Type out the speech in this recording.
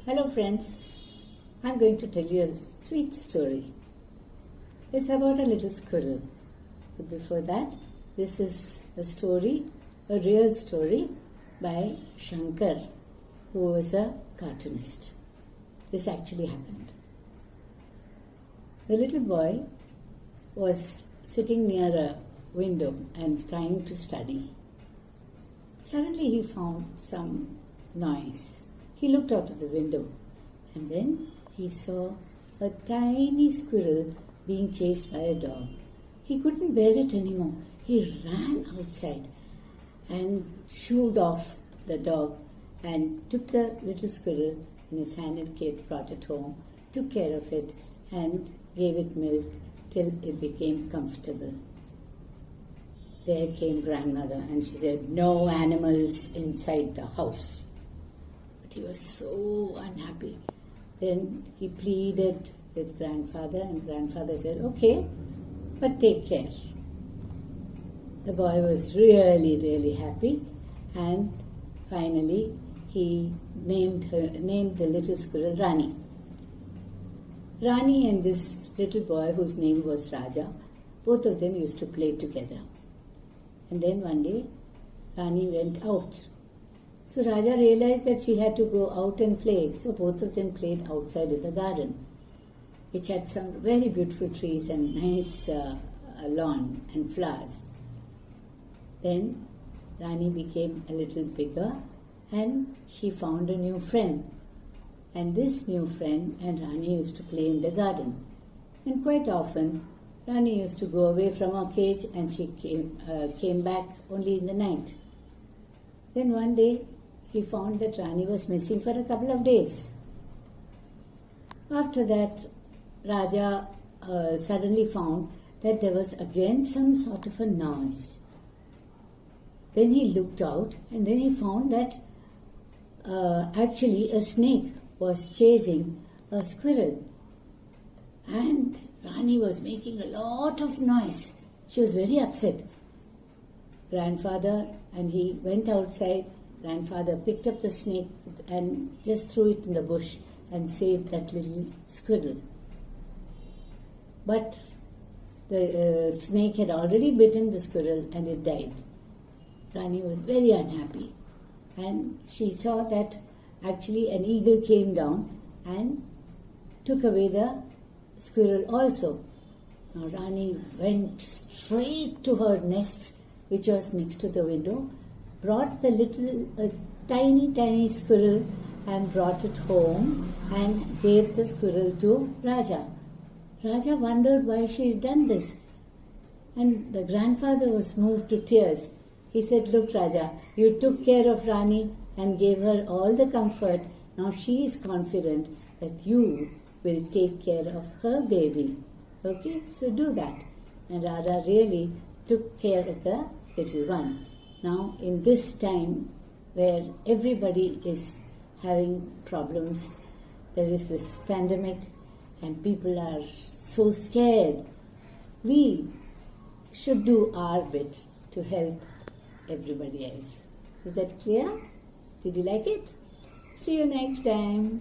Hello friends, I'm going to tell you a sweet story. It's about a little squirrel. But before that, this is a story, a real story by Shankar, who was a cartoonist. This actually happened. The little boy was sitting near a window and trying to study. Suddenly he found some noise. He looked out of the window and then he saw a tiny squirrel being chased by a dog. He couldn't bear it anymore. He ran outside and shooed off the dog and took the little squirrel in his hand and brought it home, took care of it and gave it milk till it became comfortable. There came grandmother and she said, "No animals inside the house." He was so unhappy. Then he pleaded with grandfather and grandfather said, "Okay, but take care." The boy was really, really happy and finally he named the little squirrel Rani. Rani and this little boy whose name was Raja, both of them used to play together. And then one day Rani went out. So Raja realized that she had to go out and play. So both of them played outside in the garden, which had some very beautiful trees and nice lawn and flowers. Then Rani became a little bigger and she found a new friend. And this new friend and Rani used to play in the garden. And quite often Rani used to go away from her cage and she came back only in the night. Then one day he found that Rani was missing for a couple of days. After that, Raja suddenly found that there was again some sort of a noise. Then he looked out and then he found that actually a snake was chasing a squirrel. And Rani was making a lot of noise. She was very upset. Grandfather and he went outside. Grandfather picked up the snake and just threw it in the bush and saved that little squirrel. But the snake had already bitten the squirrel and it died. Rani was very unhappy and she saw that actually an eagle came down and took away the squirrel also. Now Rani went straight to her nest, which was next to the window, brought the tiny squirrel and brought it home and gave the squirrel to Raja. Raja wondered why she had done this. And the grandfather was moved to tears. He said, "Look, Raja, you took care of Rani and gave her all the comfort. Now she is confident that you will take care of her baby. Okay, so do that." And Raja really took care of the little one. Now, in this time where everybody is having problems, there is this pandemic and people are so scared, we should do our bit to help everybody else. Is that clear? Did you like it? See you next time.